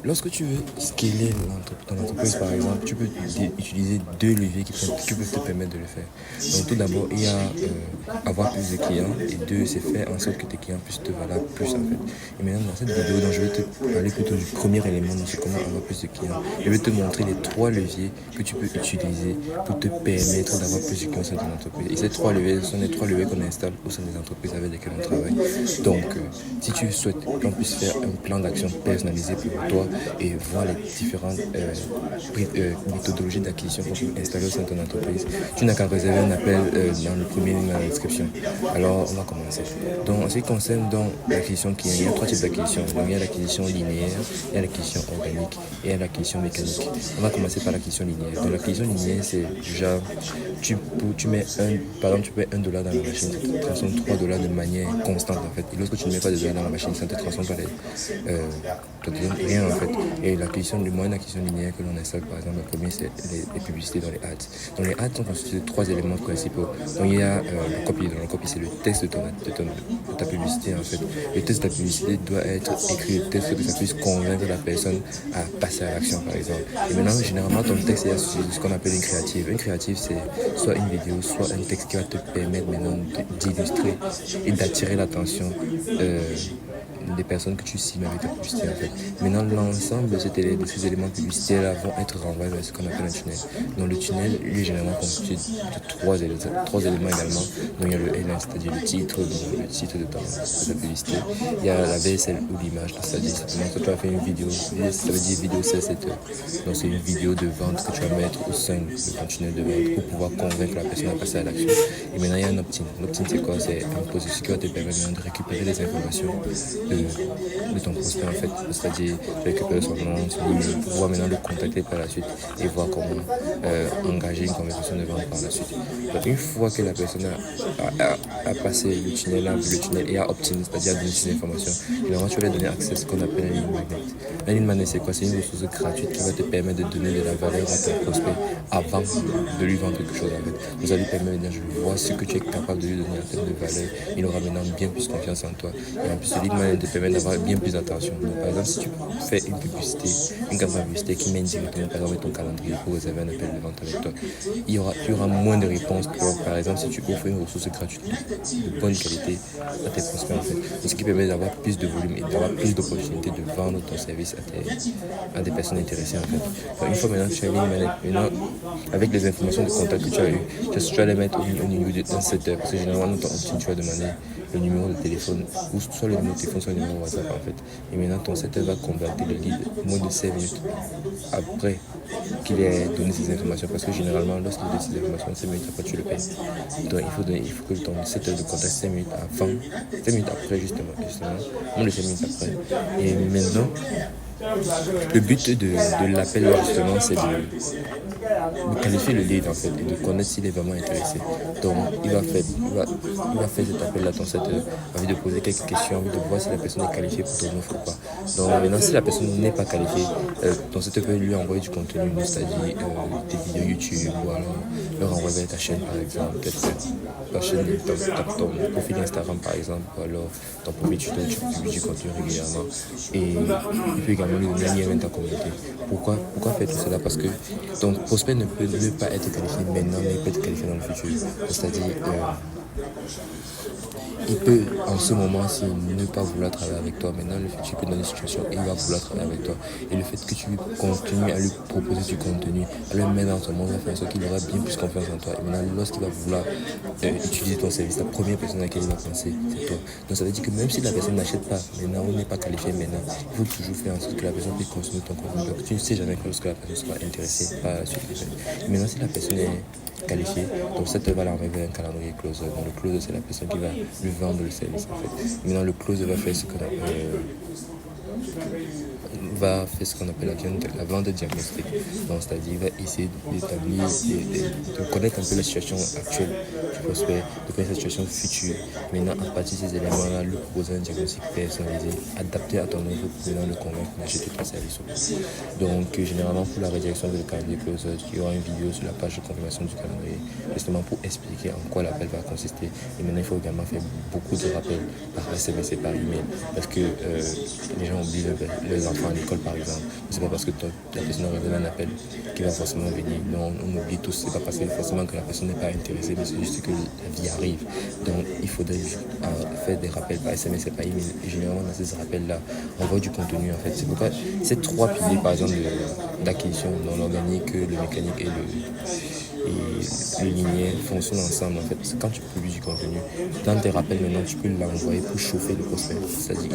Lorsque tu veux scaler ton entreprise, par exemple, tu peux utiliser deux leviers qui peuvent te permettre de le faire. Donc, tout d'abord, il y a avoir plus de clients et deux, c'est faire en sorte que tes clients puissent te valoir plus en fait. Et maintenant, dans cette vidéo, donc, je vais te parler plutôt du premier élément, donc c'est comment avoir plus de clients. Je vais te montrer les trois leviers que tu peux utiliser pour te permettre d'avoir plus de clients sur ton entreprise. Et ces trois leviers sont les trois leviers qu'on installe au sein des entreprises avec lesquelles on travaille. Donc, si tu souhaites qu'on puisse faire un plan d'action personnalisé pour toi et voir les différentes méthodologies d'acquisition qu'on peut installer au sein de ton entreprise, tu n'as qu'à réserver un appel dans le premier lien dans la description. Alors, on va commencer. Donc, en ce qui concerne l'acquisition client, il y a trois types d'acquisition. Donc, il y a l'acquisition linéaire, il y a l'acquisition organique et il y a l'acquisition mécanique. On va commencer par l'acquisition linéaire. Donc, l'acquisition linéaire, c'est genre, tu mets par exemple, tu mets $1 dans la machine, ça te transforme $3 de manière constante en fait. Et lorsque tu ne mets pas de dollars dans la machine, ça ne te transforme pas te donne rien en fait. Et le moyen d'acquisition linéaire que l'on installe, par exemple, le premier, c'est les publicités dans les ads. Donc, les ads sont constitués de trois éléments principaux. Donc, il y a le copy. Dans le copy, c'est le texte de ta publicité en fait. Le texte de ta publicité doit être écrit de texte que ça puisse convaincre la personne à passer à l'action, par exemple. Et maintenant, généralement, ton texte est associé à ce qu'on appelle une créative. Une créative, c'est soit une vidéo, soit un texte qui va te permettre maintenant d'illustrer et d'attirer l'attention des personnes que tu cibles avec ta publicité en fait. Maintenant, l'ensemble de ces éléments publicitaires-là vont être renvoyés vers ce qu'on appelle un tunnel. Donc le tunnel, lui, est généralement constitué de trois éléments également. Donc il y a le headline, c'est-à-dire le titre de ta publicité. Il y a la VSL ou l'image, c'est-à-dire simplement que tu as fait une vidéo, ça veut dire vidéo 16 heures. Donc c'est une vidéo de vente que tu vas mettre au sein de ton tunnel de vente pour pouvoir convaincre la personne à passer à l'action. Et maintenant, il y a un opt-in. L'opt-in, c'est quoi? C'est un processus qui va te permettre de récupérer les informations de ton prospect en fait. C'est-à-dire récupérer son nom, son email, pour pouvoir maintenant le contacter par la suite et voir comment engager une conversation de vente par la suite. Donc une fois que la personne a passé le tunnel et a opt-in, c'est-à-dire a donné ses informations, généralement tu vas lui donner accès à ce qu'on appelle un lead magnet. Un lead magnet, c'est quoi? C'est une ressource gratuite qui va te permettre de donner de la valeur à ton prospect avant de lui vendre quelque chose en fait. Donc ça lui permet de dire je vois ce que tu es capable de lui donner en termes de valeur. Il aura maintenant bien plus confiance en toi. Et en plus, le lead magnet te permet d'avoir bien plus d'attention. Donc, par exemple, si tu fais une campagne publicitaire qui mène directement par exemple ton calendrier pour réserver un appel de vente avec toi, tu auras moins de réponses que par exemple si tu offres une ressource gratuite de bonne qualité à tes prospects en fait. Ce qui permet d'avoir plus de volume et d'avoir plus d'opportunités de vendre ton service à des personnes intéressées en fait. Donc, une fois maintenant que tu as une manette, maintenant avec les informations de contact que tu as eues, tu vas les mettre au niveau d'un setter parce que généralement dans ton opt-in tu vas demander le numéro de téléphone ou soit le numéro de téléphone soit le numéro WhatsApp en fait. Et maintenant ton setter va convertir le lead moins de 5 minutes après qu'il ait donné ces informations parce que généralement lorsqu'il donne ces informations 5 minutes après tu le payes. Donc il faut que ton setter de contact 5 minutes avant, 5 minutes après justement moins de 5 minutes après. Et maintenant le but de l'appel justement c'est de qualifier le lead en fait et de connaître s'il est vraiment intéressé. Donc il va faire cet appel là, ton set envie de poser quelques questions, envie de voir si la personne est qualifiée pour ton offre ou pas. Donc maintenant si la personne n'est pas qualifiée, ton set peut lui envoyer du contenu, c'est-à-dire des vidéos YouTube ou alors leur envoyer vers ta chaîne par exemple, ta chaîne, ton profil Instagram par exemple, ou alors ton profil Twitter, tu publies du contenu régulièrement. Et il peut également lui donner un lien vers ta communauté. Pourquoi faire tout cela? Parce que ton prospect ne peut ne pas être qualifié maintenant, mais il peut être qualifié dans le futur. C'est-à-dire, il peut en ce moment-ci ne pas vouloir travailler avec toi. Maintenant, le futur peut dans une situation et il va vouloir travailler avec toi. Et le fait que tu continues à lui proposer du contenu, à le mettre dans ton monde, va faire en sorte qu'il aura bien plus confiance en toi. Et maintenant, lorsqu'il va vouloir utiliser ton service, la première personne à laquelle il va penser, c'est toi. Donc ça veut dire que même si la personne n'achète pas maintenant ou n'est pas qualifiée maintenant, il faut toujours faire en sorte que la personne puisse consommer ton contenu. Donc tu ne sais jamais lorsque la personne sera intéressée par la suite. Et maintenant, si la personne est qualifiée, donc cette va l'enlever un calendrier closer. Donc le closer, c'est la personne qui va lui vendre le service en fait. Maintenant le closer va faire ce qu'on appelle la vente diagnostique. Donc, c'est-à-dire, il va essayer d'établir, de connaître un peu la situation actuelle du prospect, de connaître la situation future. Maintenant, à partir de ces éléments-là, lui proposer un diagnostic personnalisé, adapté à ton offre pour maintenant le convaincre d'acheter ton service. Donc, généralement, pour la rédaction de calendrier closer, il y aura une vidéo sur la page de confirmation du calendrier, justement pour expliquer en quoi l'appel va consister. Et maintenant, il faut également faire beaucoup de rappels par SMS et par email, parce que les gens oublient leurs enfants à l'école. l'école par exemple. C'est pas parce que la personne réserve un appel qui va forcément venir. Non, on oublie tous, c'est pas parce que forcément que la personne n'est pas intéressée, mais c'est juste que la vie arrive. Donc il faudrait faire des rappels par SMS et par email. Et généralement dans ces rappels-là, on voit du contenu en fait. C'est pourquoi ces trois piliers par exemple d'acquisition, dans l'organique, le mécanique et le linéaire fonctionnent ensemble en fait. Parce que quand tu publies du contenu, dans tes rappels maintenant, tu peux l'envoyer pour chauffer le prospect. C'est-à-dire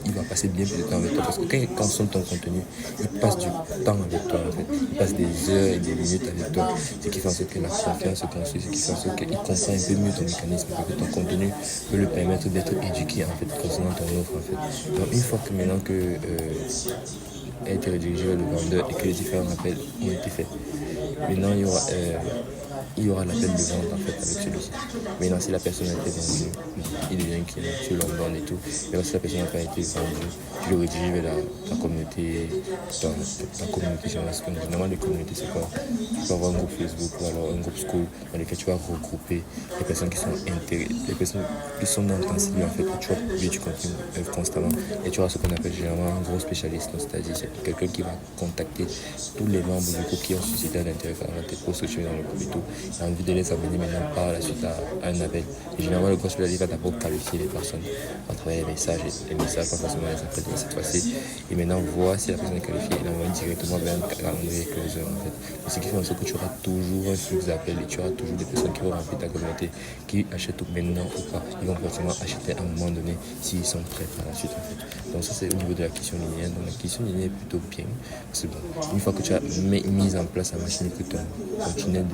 il va passer bien plus de temps avec toi. Parce que quand il consomme ton contenu, il passe du temps avec toi en fait. Il passe des heures et des minutes avec toi. Ce qui fait en sorte que la confiance se construit, ce qui fait en sorte qu'il comprend un peu mieux ton mécanisme. Parce que ton contenu peut lui permettre d'être éduqué en fait concernant ton offre en fait. Donc une fois que maintenant que a été redirigé vers le vendeur et que les différents appels ont été faits. Maintenant, il y aura l'appel de vente en fait avec celui-ci. Maintenant, si la personne a été vendue, il devient client, tu l'onboardes et tout. Mais si la personne n'a pas été vendue, tu le rediriges vers ta communauté, ta communauté générale. Généralement, les communautés, c'est quoi? Tu peux avoir un groupe Facebook ou alors un groupe school dans lequel tu vas regrouper les personnes qui sont les personnes qui sont dans ton cible en fait, et tu vas publier du contenu constamment. Et tu auras ce qu'on appelle généralement un gros spécialiste, c'est-à-dire c'est quelqu'un qui va contacter tous les membres du groupe qui ont suscité un intérêt par tes posts que tu mets dans le groupe et tout. Il a envie de les amener maintenant par la suite à un appel. Et généralement, le gros spécialiste va d'abord qualifier les personnes à travers les messages, pas forcément les appels cette fois-ci. Et maintenant, voir si la personne est qualifiée, il l'envoie directement vers un calendrier closer en fait. Et ce qui fait en sorte que tu auras toujours un flux d'appels et tu auras toujours des personnes qui vont remplir ta communauté, qui achètent maintenant ou pas. Ils vont forcément acheter à un moment donné s'ils sont prêts par la suite en fait. Donc ça c'est au niveau de l'acquisition linéaire. Donc l'acquisition linéaire est plutôt bien. C'est bon. Une fois que tu as mis en place la machine et que ton tunnel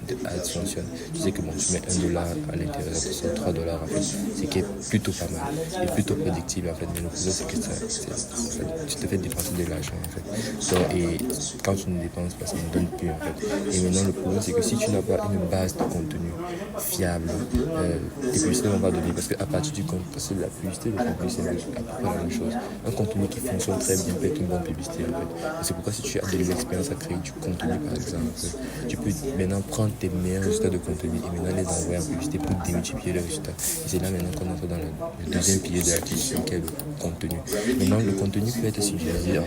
de ads fonctionne, tu sais que bon, tu mets $1 à l'intérieur, tu sors $3 en fait, ce qui est plutôt pas mal et plutôt prédictible en fait. Mais le problème c'est que tu te fais dépenser de l'argent en fait. Donc, et quand tu ne dépenses pas, ça ne donne plus en fait. Et maintenant le problème c'est que si tu n'as pas une base de contenu fiable, tes publicités ne vont pas donner parce qu'à partir du compte, parce que la publicité, le contenu c'est à peu près la même chose. Un contenu qui fonctionne très bien peut être une bonne publicité en fait. Et c'est pourquoi si tu as de l'expérience à créer du contenu par exemple, tu peux maintenant prendre tes meilleurs résultats de contenu et maintenant les envoyer en publicité pour démultiplier les résultats. Et c'est là maintenant qu'on entre dans le deuxième pilier de l'acquisition qui est le contenu. Maintenant le contenu peut être subdivisé en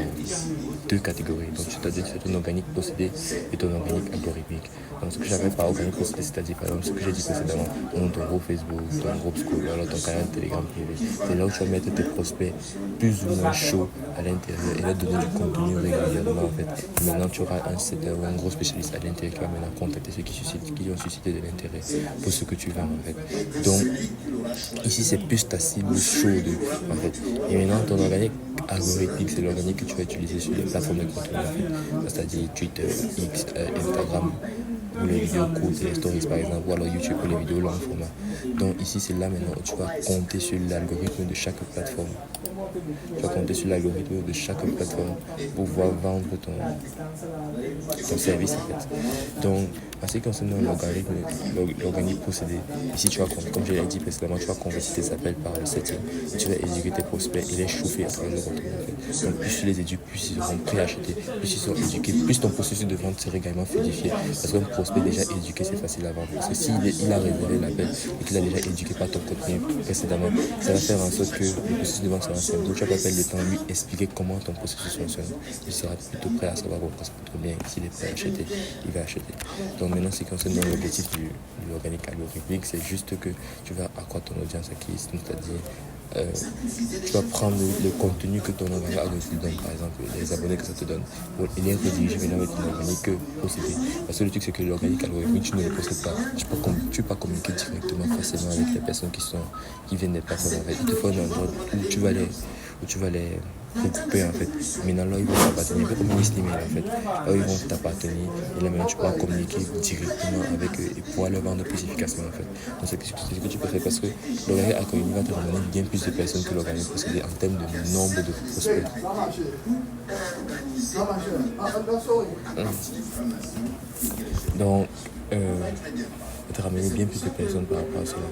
deux catégories. Donc c'est-à-dire ton organique possédé et ton organique algorithmique. Donc ce que j'appelle par organique possédé, c'est-à-dire par exemple ce que j'ai dit précédemment, ton groupe Facebook, ton groupe school, alors ton canal Telegram privé. C'est là où tu vas mettre tes prospects plus ou moins chauds à l'intérieur et leur donner du contenu régulièrement en fait. Et maintenant tu auras un setter ou un gros spécialiste à l'intérieur qui va maintenant contacter ceux qui ont suscité de l'intérêt pour ce que tu vends en fait. Donc ici c'est plus ta cible chaude en fait. Et maintenant ton organique algorithmique, c'est l'organique que tu vas utiliser sur les plateformes de contenu en fait. C'est-à-dire Twitter, X, Instagram, ou les vidéos courtes, les stories par exemple, ou alors YouTube pour les vidéos long format. Donc ici c'est là maintenant où tu vas compter sur l'algorithme de chaque plateforme. Tu vas compter sur l'algorithme de chaque plateforme pour pouvoir vendre ton service en fait. Donc en ce qui concerne l'organique procédé, ici tu vas, comme je l'ai dit précédemment, tu vas convertir tes appels par le setting et tu vas éduquer tes prospects et les chauffer à travers le contenu en fait. Donc plus tu les éduques, plus ils seront prêts à acheter, plus ils seront éduqués, plus ton processus de vente sera également fluidifié. Parce qu'un prospect déjà éduqué, c'est facile à vendre. Parce que s'il a réservé l'appel et qu'il a déjà éduqué par ton contenu précédemment, ça va faire en sorte que le processus de vente sera simple. Donc tu vas pas perdre le temps de lui expliquer comment ton processus fonctionne. Il sera plutôt prêt à savoir pourquoi ça fonctionne bien. S'il est prêt à acheter, il va acheter. Donc maintenant, ce qui concerne l'objectif de l'organique algorithmique, c'est juste que tu vas accroître ton audience acquise, c'est-à-dire tu vas prendre le contenu que ton algorithme te donne, par exemple les abonnés que ça te donne, pour les rediriger maintenant avec une organique possédée. Parce que le truc c'est que l'organique algorithmique, tu ne le possèdes pas. Tu peux pas communiquer directement facilement avec les personnes qui viennent des plateformes en fait. Il te faut un endroit où tu vas les regrouper en fait. Maintenant là ils vont t'appartenir, un peu comme une liste email en fait. Là ils vont t'appartenir et là maintenant tu pourras communiquer directement avec eux et pouvoir leur vendre plus efficacement en fait. Donc c'est ce que tu peux faire parce que l'organique algorithmique va te ramener bien plus de personnes que l'organique possédé en termes de nombre de prospects. Donc va te ramener bien plus de personnes par rapport à cela.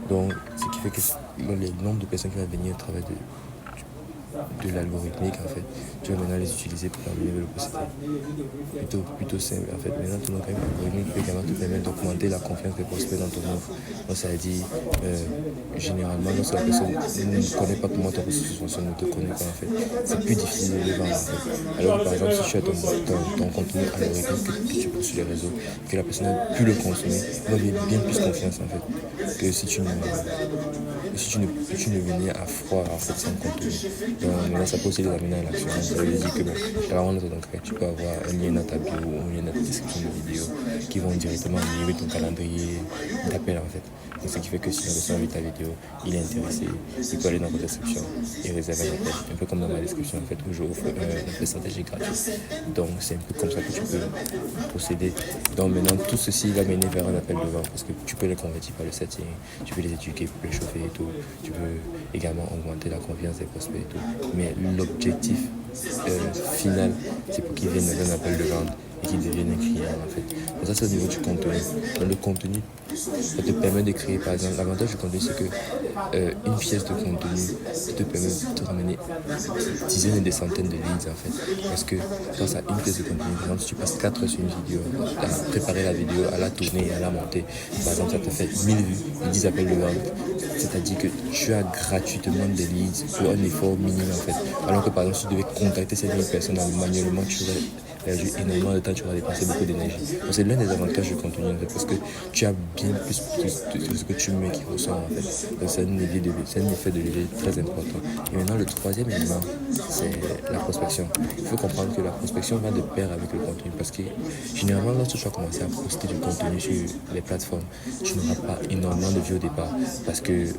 Donc ce qui fait que le nombre de personnes qui vont venir au travers de l'algorithmique en fait, tu vas maintenant les utiliser pour améliorer le procédé. Plutôt simple en fait. Maintenant, ton algorithmique peut également te permettre d'augmenter la confiance des prospects dans ton offre. Donc, ça veut dire, généralement, lorsque la personne ne connaît pas comment ton processus fonctionne, ne te connaît pas en fait, c'est plus difficile de le vendre en fait. Alors, par exemple, si tu as ton contenu algorithmique que tu poses sur les réseaux, que la personne a pu le consommer, elle va avoir bien plus confiance en fait, que si tu ne venais à froid en fait sans contenu. Donc maintenant ça peut aussi les amener à l'action. Ça veut dire que bon, généralement dans ton cas, tu peux avoir un lien dans ta bio ou un lien dans ta description de vidéo qui vont directement améliorer ton calendrier d'appel en fait. Donc, ce qui fait que si la personne a vu ta vidéo, il est intéressé, il peut aller dans ta description et réserver un appel. Un peu comme dans ma description en fait où j'offre un pourcentage gratuit. Donc c'est un peu comme ça que tu peux procéder. Donc maintenant tout ceci va mener vers un appel de vente parce que tu peux les convertir par le setting, tu peux les éduquer pour les chauffer et tout. Tu peux également augmenter la confiance des prospects et tout. Mais l'objectif final, c'est pour qu'ils viennent dans un appel de vente et qu'ils deviennent un client en fait. Donc ça c'est au niveau du contenu. Dans le contenu, ça te permet de créer par exemple, l'avantage du contenu c'est que une pièce de contenu te permet de te ramener des dizaines et des centaines de leads en fait. Parce que grâce à une pièce de contenu, par exemple si tu passes 4 heures sur une vidéo, à préparer la vidéo, à la tourner, à la monter, par exemple ça te fait 1000 vues, 10 appels de vente. C'est-à-dire que tu as gratuitement des leads pour un effort minime en fait. Alors que par exemple si tu devais contacter cette personne manuellement, tu aurais perdu énormément de temps, tu auras dépensé beaucoup d'énergie. Donc c'est l'un des avantages du contenu en fait, parce que tu as bien plus de ce que tu mets qui ressort en fait. Donc c'est un effet de levier très important. Et maintenant le troisième élément, c'est la prospection. Il faut comprendre que la prospection va de pair avec le contenu, parce que généralement lorsque tu vas commencer à poster du contenu sur les plateformes, tu n'auras pas énormément de vues au départ, parce que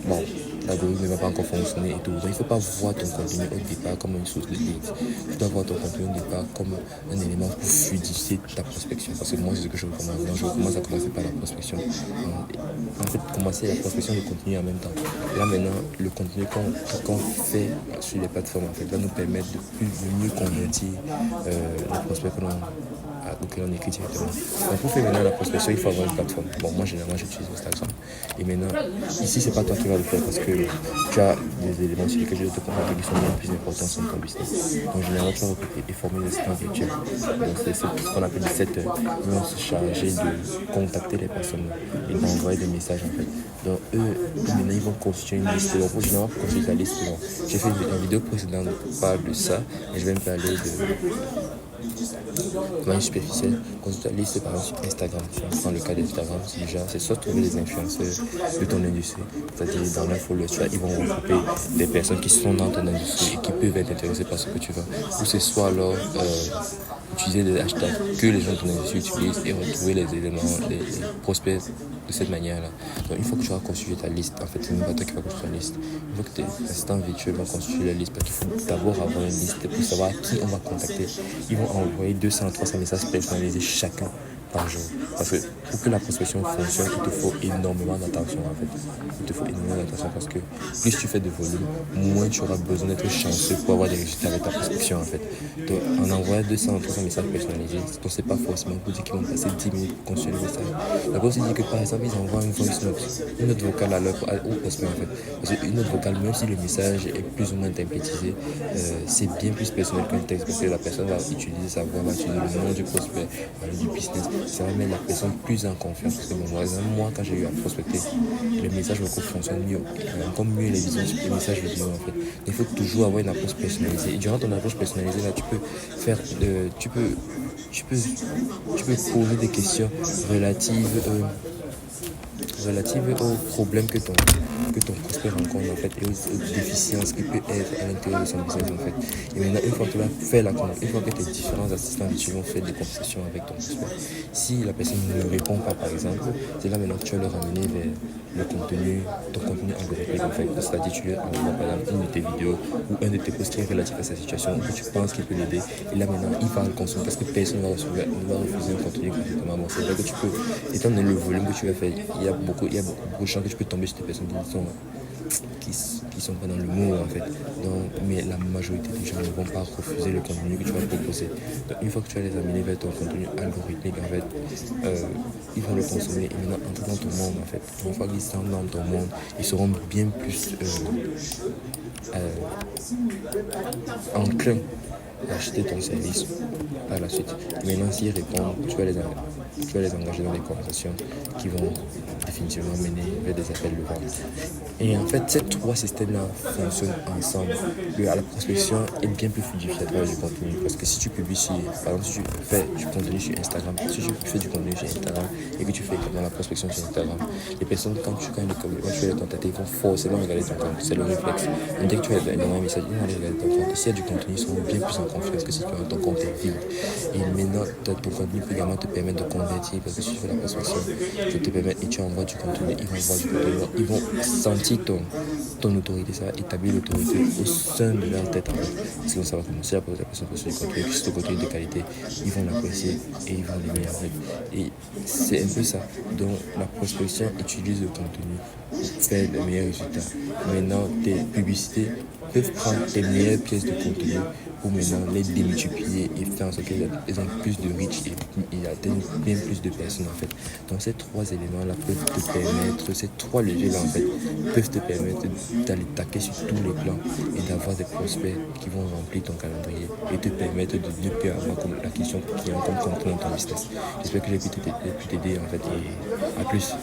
bon, l'algorithme ne va pas encore fonctionner et tout. Donc il ne faut pas voir ton contenu au départ comme une source de leads. Tu dois voir ton contenu au départ comme un élément pour fluidifier ta prospection. Parce que moi, c'est ce que je recommande. Donc je recommence à commencer par la prospection. En fait, commencer la prospection et le contenu en même temps. Là maintenant, le contenu qu'on fait sur les plateformes en fait, va nous permettre de mieux convertir les prospects auquel on écrit directement. Donc pour faire maintenant la prospection, il faut avoir une plateforme. Bon, moi généralement j'utilise Instagram. Et maintenant, ici c'est pas toi qui vas le faire parce que tu as des éléments sur lesquels je vais te contacter qui sont bien plus importants sur ton business. Donc généralement tu vas recruter et former des assistants virtuels. Donc c'est ce qu'on appelle des setters. Ils vont se charger de contacter les personnes et d'envoyer des messages en fait. Donc eux, maintenant ils vont constituer une liste. Donc pour généralement pour constituer la liste, bon, j'ai fait une vidéo précédente qui parle de ça et je vais me parler de manière superficielle. Constituer la liste par exemple sur Instagram. Si on prend le cas d'Instagram, c'est soit trouver des influenceurs de ton industrie, c'est-à-dire dans l'info, ils vont regrouper des personnes qui sont dans ton industrie et qui peuvent être intéressées par ce que tu vends. Ou c'est soit alors utiliser des hashtags que les gens de ton industrie utilisent et retrouver les éléments, les prospects de cette manière-là. Donc une fois que tu auras constitué ta liste, en fait c'est même pas toi qui vas construire la liste. Une fois que tes assistants virtuels vont constituer la liste, parce qu'il faut d'abord avoir une liste pour savoir qui on va contacter. Ils vont envoyer 200 à 300 messages personnalisés chacun par jour. Parce que pour que la prospection fonctionne, il te faut énormément d'attention en fait. Il te faut énormément d'attention parce que plus tu fais de volume, moins tu auras besoin d'être chanceux pour avoir des résultats avec ta prospection en fait. Donc en envoyant 200 ou 300 messages personnalisés, donc c'est pas forcément pour dire qu'ils vont passer 10 minutes pour construire le message. La aussi dit que par exemple ils envoient une voice note, une note vocale au prospect en fait. Parce qu'une note vocale, même si le message est plus ou moins synthétisé, c'est bien plus personnel qu'un texte parce que la personne va utiliser sa voix, va utiliser le nom du prospect, du business. Ça va mettre la personne plus en confiance. Parce que moi, quand j'ai eu à prospecter, le message vocaux fonctionne mieux. Encore mieux les messages vidéo en fait. Il faut toujours avoir une approche personnalisée. Et durant ton approche personnalisée, là, tu peux poser des questions relatives aux problèmes que ton prospect rencontre en fait et aux déficiences qui peut être à l'intérieur de son business en fait. Et maintenant une fois que tu as fait une fois que tes différents assistants virtuels ont fait des conversations avec ton prospect, si la personne ne répond pas par exemple, c'est là maintenant que tu vas le ramener vers ton contenu algorithmique en fait. C'est-à-dire tu lui envoies par exemple une de tes vidéos ou un de tes posts qui est relatif à sa situation ou que tu penses qu'il peut l'aider et là maintenant il va le consommer parce que personne ne va refuser un contenu gratuitement. Bon, c'est vrai que tu peux, étant donné le volume que tu vas faire, il y a beaucoup de gens que tu peux tomber sur des personnes qui sont qui sont pas dans le mot en fait. Donc, mais la majorité des gens ne vont pas refuser le contenu que tu vas proposer. Donc, une fois que tu vas les amener vers ton contenu algorithmique, en fait, ils vont le consommer et maintenant entrer dans ton monde en fait. Une fois qu'ils sont dans ton monde, ils seront bien plus enclins à acheter ton service par la suite. Maintenant, s'ils répondent, tu vas les engager dans des conversations qui vont définitivement mener vers des appels de vente. Et en fait, ces trois systèmes-là fonctionnent ensemble. La prospection est bien plus fluidifiée à travers du contenu. Parce que si tu publies sur, par exemple, si tu fais du contenu sur Instagram, si tu fais du contenu sur Instagram et que tu fais également la prospection sur Instagram, les personnes, quand tu vas les contacter, ils vont forcément regarder ton compte. C'est le réflexe. Et dès que tu vas leur envoyer un message, ils vont aller regarder ton compte. S'il y a du contenu, ils seront bien plus en confiance que si ton compte est vide. Et maintenant, ton contenu peut également te permettre de convertir parce que si tu fais la prospection, je te permets et tu envoies du contenu, ils vont voir du contenu, ils vont sentir ton autorité, ça va établir l'autorité au sein de leur tête en fait. Parce que ça va commencer à poser la personne sur du contenu, puis ce contenu de qualité, ils vont l'apprécier et ils vont l'aimer en fait. Et c'est un peu ça. Donc la prospection utilise le contenu pour faire les meilleurs résultats. Maintenant, tes publicités peuvent prendre tes meilleures pièces de contenu pour maintenant les démultiplier et faire en sorte qu'elles ont plus de reach et atteignent bien plus de personnes en fait. Donc ces trois éléments-là peuvent te permettre, ces trois leviers-là en fait, peuvent te permettre d'aller taquer sur tous les plans et d'avoir des prospects qui vont remplir ton calendrier et te permettre de ne plus avoir comme l'acquisition client comme contraint dans ton business. J'espère que j'ai pu t'aider en fait et à plus.